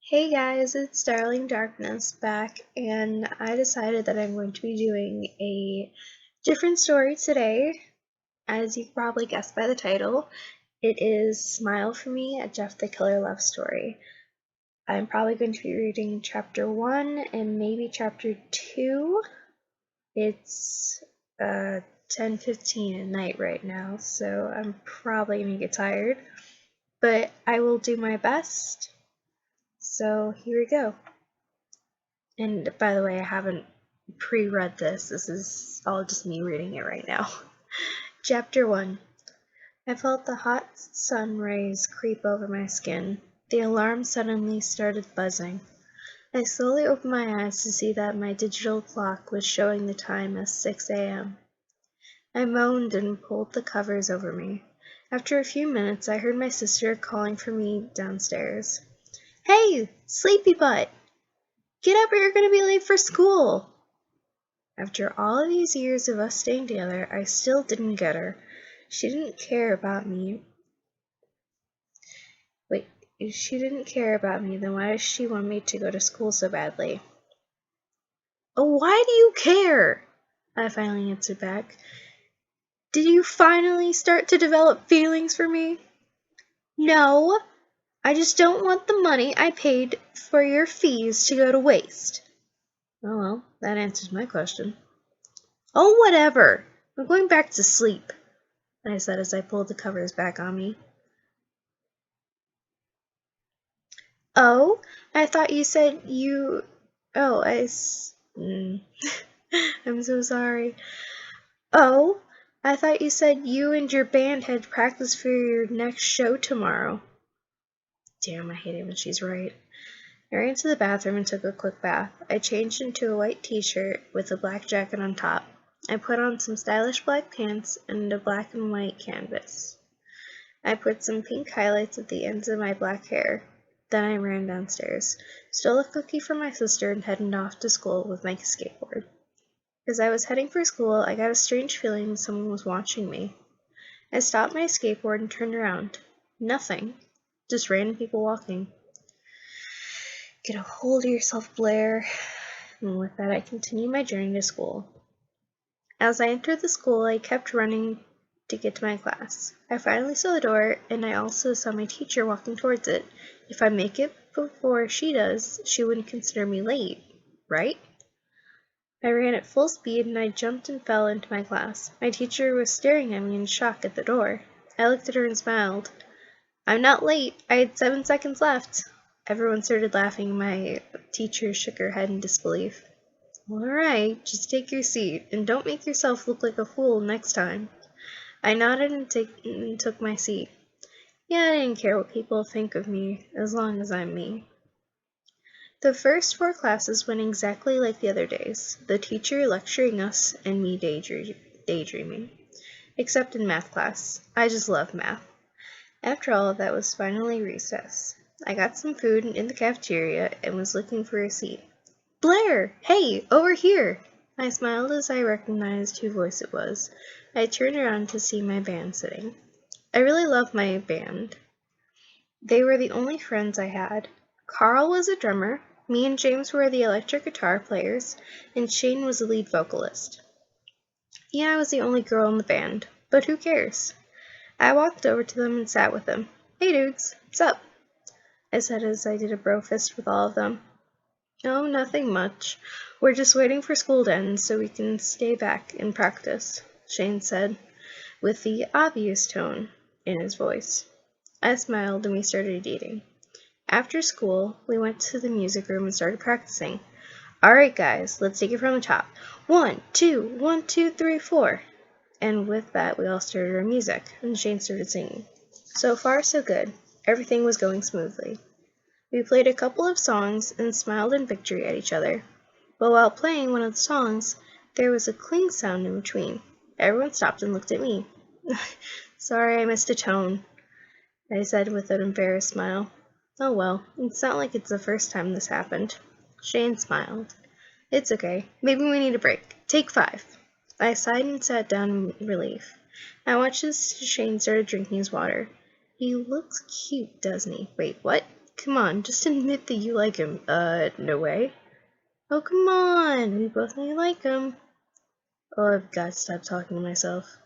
Hey guys, it's Darling Darkness back, and I decided that I'm going to be doing a different story today. As you can probably guessed by the title, it is Smile for Me, a Jeff the Killer love story. I'm probably going to be reading chapter 1 and maybe chapter 2. It's 10:15 at night right now, so I'm probably going to get tired, but I will do my best. So here we go. And by the way, I haven't pre-read this. This is all just me reading it right now. Chapter 1. I felt the hot sun rays creep over my skin. The alarm suddenly started buzzing. I slowly opened my eyes to see that my digital clock was showing the time as 6 a.m. I moaned and pulled the covers over me. After a few minutes, I heard my sister calling for me downstairs. "Hey, sleepy butt! Get up or you're going to be late for school!" After all of these years of us staying together, I still didn't get her. She didn't care about me. Wait, if she didn't care about me, then why does she want me to go to school so badly? "Oh, why do you care?" I finally answered back. "Did you finally start to develop feelings for me?" "No, I just don't want the money I paid for your fees to go to waste." Oh well, that answers my question. "Oh, whatever. I'm going back to sleep," I said as I pulled the covers back on me. "Oh, I thought you said you... Oh, I'm so sorry. Oh, I thought you said you and your band had practice for your next show tomorrow." Damn, I hate it when she's right. I ran to the bathroom and took a quick bath. I changed into a white t-shirt with a black jacket on top. I put on some stylish black pants and a black and white canvas. I put some pink highlights at the ends of my black hair. Then I ran downstairs, stole a cookie from my sister, and headed off to school with my skateboard. As I was heading for school, I got a strange feeling someone was watching me. I stopped my skateboard and turned around. Nothing. Just random people walking. "Get a hold of yourself, Blair." And with that, I continued my journey to school. As I entered the school, I kept running to get to my class. I finally saw the door, and I also saw my teacher walking towards it. If I make it before she does, she wouldn't consider me late, right? I ran at full speed, and I jumped and fell into my class. My teacher was staring at me in shock at the door. I looked at her and smiled. "I'm not late. I had 7 seconds left." Everyone started laughing. My teacher shook her head in disbelief. "All right, just take your seat, and don't make yourself look like a fool next time." I nodded and took my seat. Yeah, I didn't care what people think of me, as long as I'm me. The first 4 classes went exactly like the other days, the teacher lecturing us and me daydreaming. Except in math class. I just love math. After all, that was finally recess. I got some food in the cafeteria and was looking for a seat. "Blair! Hey, over here!" I smiled as I recognized whose voice it was. I turned around to see my band sitting. I really loved my band. They were the only friends I had. Carl was a drummer, me and James were the electric guitar players, and Shane was the lead vocalist. Yeah, I was the only girl in the band, but who cares? I walked over to them and sat with them. "Hey dudes, what's up?" I said as I did a bro fist with all of them. "Oh, nothing much. We're just waiting for school to end so we can stay back and practice," Shane said, with the obvious tone in his voice. I smiled and we started dating. After school, we went to the music room and started practicing. "All right, guys, let's take it from the top. 1, 2, 1, 2, 3, 4." And with that, we all started our music, and Shane started singing. So far, so good. Everything was going smoothly. We played a couple of songs and smiled in victory at each other. But while playing one of the songs, there was a cling sound in between. Everyone stopped and looked at me. "Sorry, I missed a tone," I said with an embarrassed smile. "Oh well, it's not like it's the first time this happened." Shane smiled. "It's okay. Maybe we need a break. Take 5. I sighed and sat down in relief. I watched as Shane started drinking his water. "He looks cute, doesn't he?" "Wait, what?" Come on, just admit that you like him. No way. Oh, come on, we both know you like him. Oh, I've got to stop talking to myself.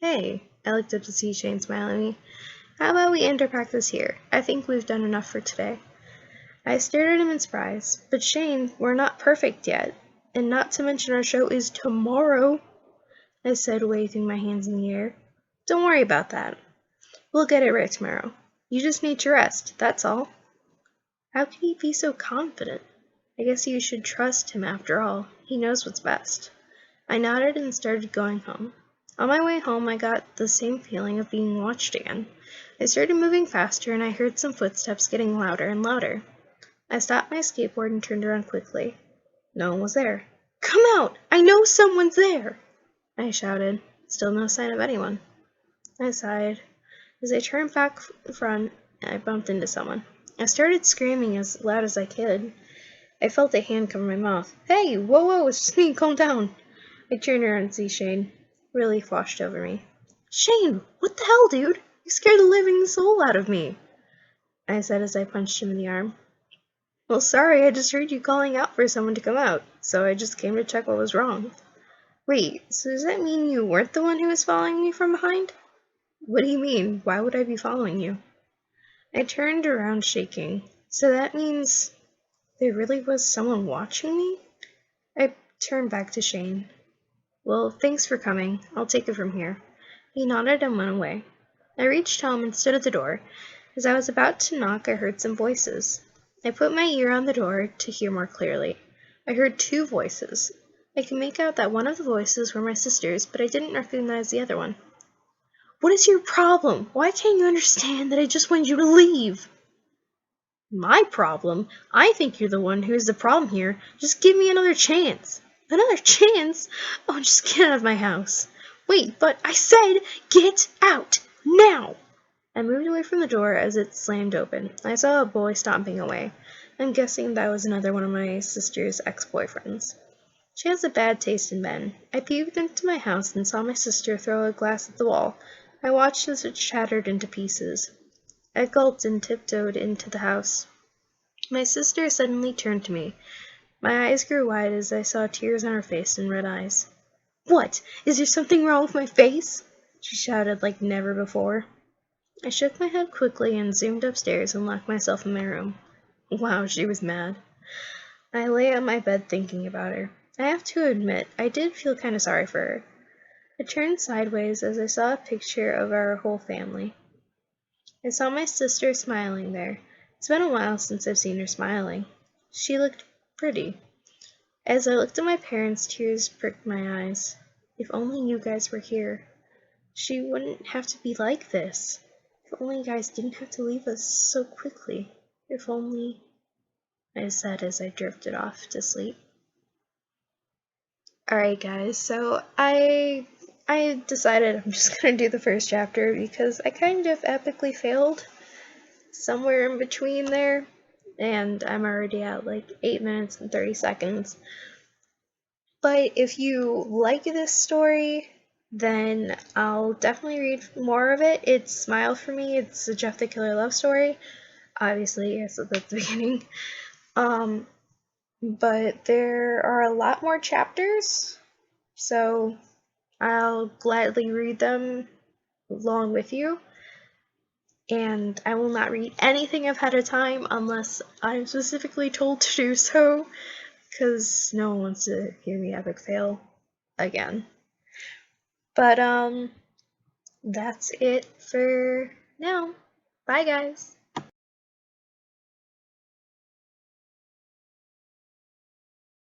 Hey, I looked up to see Shane smile at me. How about we end our practice here? I think we've done enough for today. I stared at him in surprise. But Shane, we're not perfect yet. And not to mention our show is tomorrow, I said, waving my hands in the air. Don't worry about that. We'll get it right tomorrow. You just need to rest, that's all. How can he be so confident? I guess you should trust him after all. He knows what's best. I nodded and started going home. On my way home, I got the same feeling of being watched again. I started moving faster and I heard some footsteps getting louder and louder. I stopped my skateboard and turned around quickly. No one was there. Come out! I know someone's there! I shouted. Still no sign of anyone. I sighed. As I turned back front, I bumped into someone. I started screaming as loud as I could. I felt a hand cover my mouth. Hey, whoa, it's just me, calm down. I turned around and see Shane. Relief washed over me. Shane, what the hell, dude? You scared the living soul out of me, I said as I punched him in the arm. Well, sorry, I just heard you calling out for someone to come out, so I just came to check what was wrong. Wait, so does that mean you weren't the one who was following me from behind? What do you mean? Why would I be following you? I turned around shaking. So that means there really was someone watching me? I turned back to Shane. Well, thanks for coming. I'll take it from here. He nodded and went away. I reached home and stood at the door. As I was about to knock, I heard some voices. I put my ear on the door to hear more clearly. I heard two voices. I could make out that one of the voices were my sister's, but I didn't recognize the other one. What is your problem? Why can't you understand that I just want you to leave? My problem? I think you're the one who is the problem here. Just give me another chance. Another chance? Oh, just get out of my house. Wait, but I said get out now! I moved away from the door as it slammed open. I saw a boy stomping away. I'm guessing that was another one of my sister's ex-boyfriends. She has a bad taste in men. I peeked into my house and saw my sister throw a glass at the wall. I watched as it shattered into pieces. I gulped and tiptoed into the house. My sister suddenly turned to me. My eyes grew wide as I saw tears on her face and red eyes. What? Is there something wrong with my face? She shouted like never before. I shook my head quickly and zoomed upstairs and locked myself in my room. Wow, she was mad. I lay on my bed thinking about her. I have to admit, I did feel kind of sorry for her. I turned sideways as I saw a picture of our whole family. I saw my sister smiling there. It's been a while since I've seen her smiling. She looked pretty. As I looked at my parents, tears pricked my eyes. If only you guys were here. She wouldn't have to be like this. If only you guys didn't have to leave us so quickly. If only, I said as I drifted off to sleep. Alright guys, so I decided I'm just gonna do the first chapter because I kind of epically failed somewhere in between there, and I'm already at like 8 minutes and 30 seconds. But if you like this story, then I'll definitely read more of it. It's Smile for Me. It's a Jeff the Killer love story. Obviously, I said that at the beginning. But there are a lot more chapters, so I'll gladly read them along with you. And I will not read anything ahead of time unless I'm specifically told to do so, because no one wants to hear me epic fail again. But that's it for now. Bye guys.